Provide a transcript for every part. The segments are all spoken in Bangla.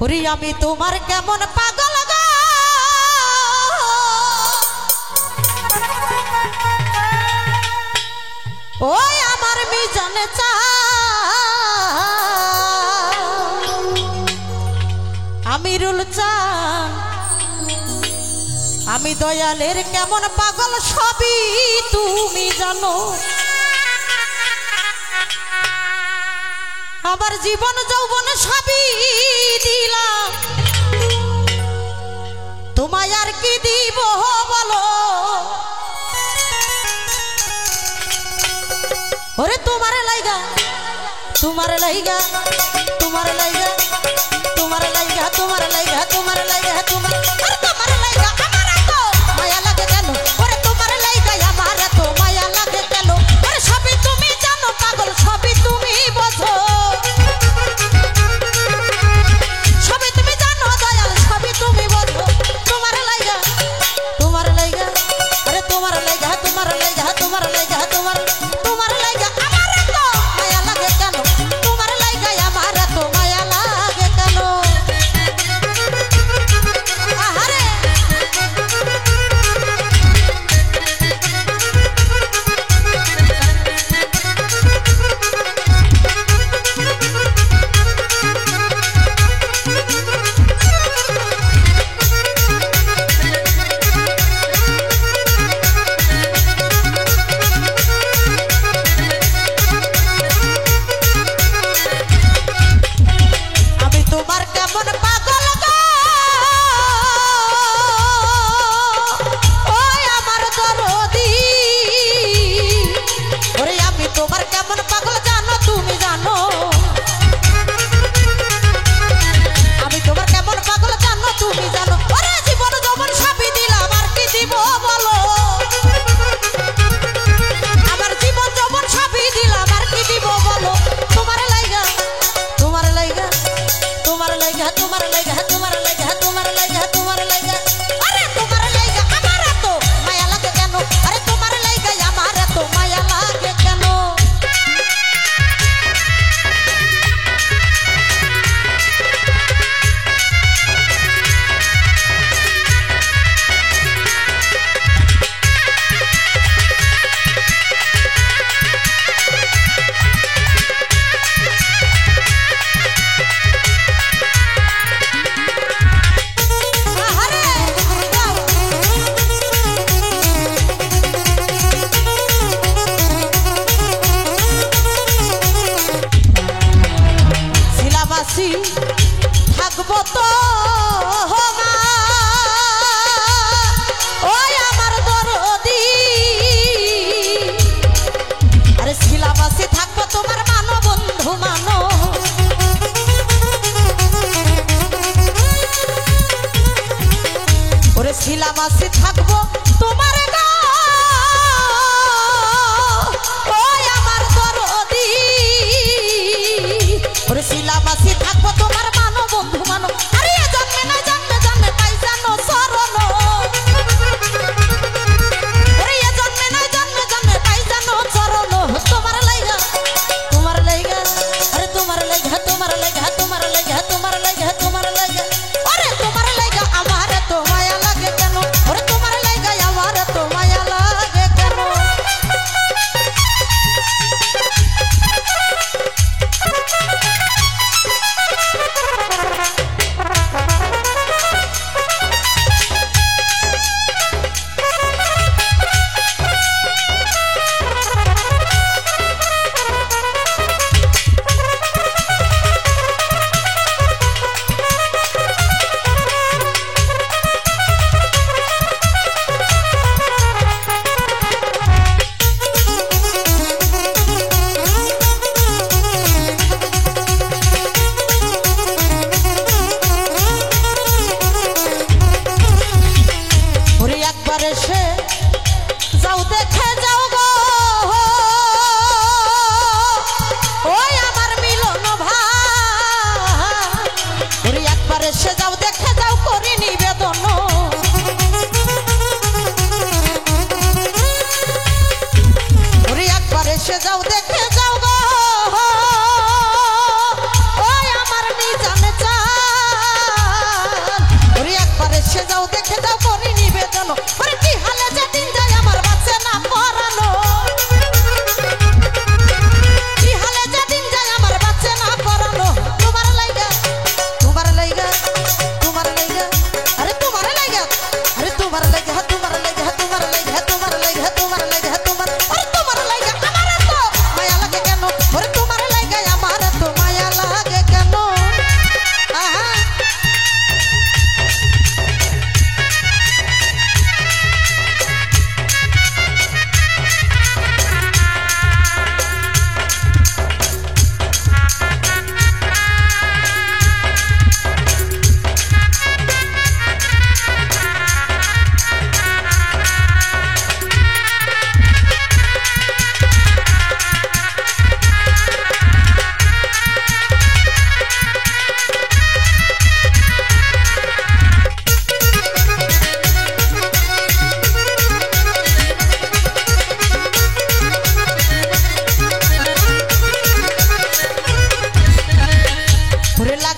ওরে আমি তোমার কেমন পাগল গো, ওই আমার মিজানে চা আমিরুল চান, আমি দয়ালের কেমন পাগল সবই তুমি জানো। আমার জীবন যৌবন সবই দিলাম, তোমায় আর কি দিব বলো। ওরে তোমার লাইগা তোমার লাইগা তোমার লাইগা তোমার লাইগা তোমার লাইগা তোমার লাইগা তোমার তোমার লাইগা আমার এত মায়া লাগে কেন? ওরে তোমার লাইগা আমার এত মায়া লাগে কেন? ওরে সবই তুমি জানো পাগল, সবই তুমি বোঝো, সবই তুমি জানো দয়াল, সবই তুমি বোঝো। তোমার লাইগা আরে তোমার লাইগা তোমার লাইগা তোমার লাইগা তোমার তোমার লাইগা আমার এত মায়া লাগে কেন? তোমার লাইগা আমার এত মায়া লাগে কেন? আহারে তোমার কেমন পাগল গো, ওই আমার দরদি। ওরে আমি তোমার কেমন পাগল জানো, তুমি জানো। আমি তোমার কেমন পাগল জানো, তুমি জানো। ওরে জীবন যৌবন সবই দিলাম, আর কি দিব বলো। আমার জীবন যৌবন সবই দিলাম, আর কি দিব বলো। তোমার লাইগা তোমার লাইগা তোমার লাইগা তোমার লাইগা তোমার লাইগা তোমার লাইগা তোমার লাইগা আরে তোমার লাইগা আমার এত মায়া লাগে কেন? আরে তোমার লাইগা আমার এত মায়া লাগে কেন? থাকবো তো ওই আমার দরদি। আরে শিলাবাসী থাকবো তোমার মানো বন্ধু মানো। ওরে শিলাবাসী থাকবো তোমার গো, ওই আমার দরদি। ওরে শিলাবাসী থাকবো তোমার মানো বন্ধু মানো। আরে জন্মে না জন্মে জন্মে পাই জানো শরণ। ওরে জন্মে না জন্মে জন্মে পাই জানো শরণ। তোমার লাইগা তোমার লাইগা আরে তোমার লাইগা তোমার লাইগা তোমার লাইগা তোমার লাইগা তোমার লাইগা আরে তোমার লাইগা আমার এত মায়া লাগে কেন? ওরে তোমার লাইগা আমার এত মায়া লাগে কেন?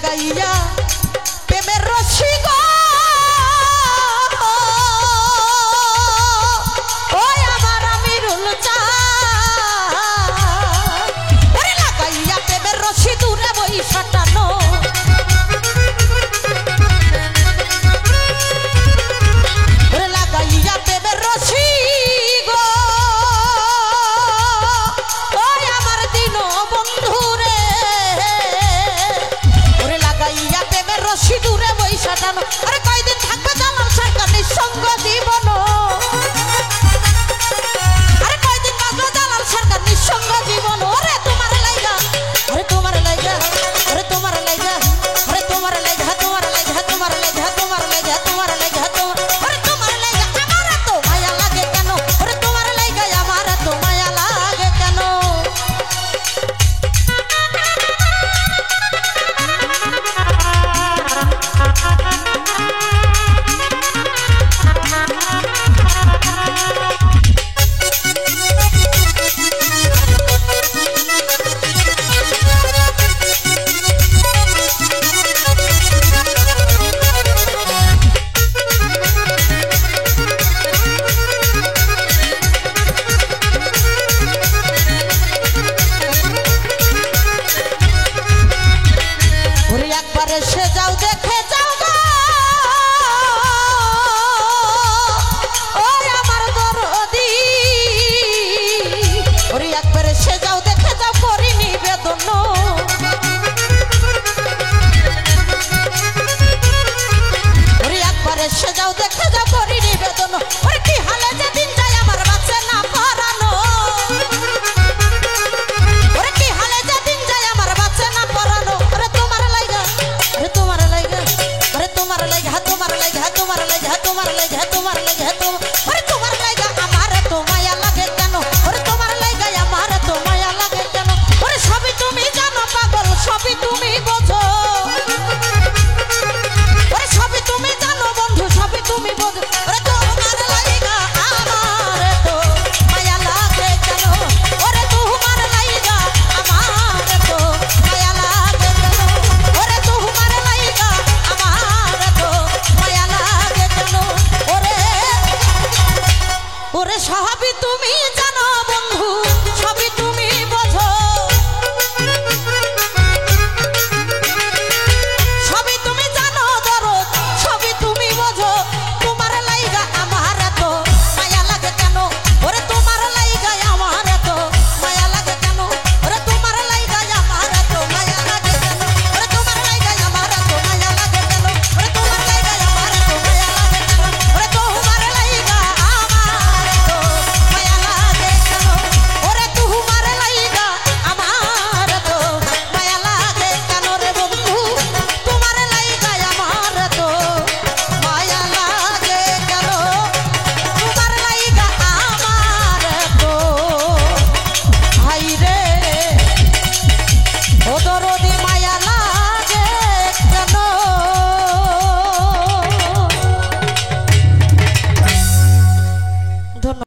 লাগাইয়া প্রেমের রশি গো ওই আমার আমিরুল চাঁদ ওরে লাগাইয়া প্রেমের রশি দূরে বইসা টানো ওরে লাগাইয়া প্রেমের রশি গো ওই আমার দিন বন্ধু রে ওরে লাগাইয়া প্রেমের রশি দূরে বইসা টানো আরে কয়দিন থাকবে জালাল সরকার নিঃসঙ্গ জীবন আরে কয়দিন বাঁচবে জালাল সরকার নিঃসঙ্গ জীবন ওরে তোমার লাইগা আরে তোমার লাইগা আরে তোমার লাইগা আরে তোমার লাইগা তোমার লাইগা তোমার লাইগা তোমার লাইগা তোমার লাইগা আরে তোমার লাইগা আমার এত মায়া লাগে কেন ওরে তোমার লাইগা আমার এত মায়া লাগে কেন ওরে একবার এসে যাও দেখ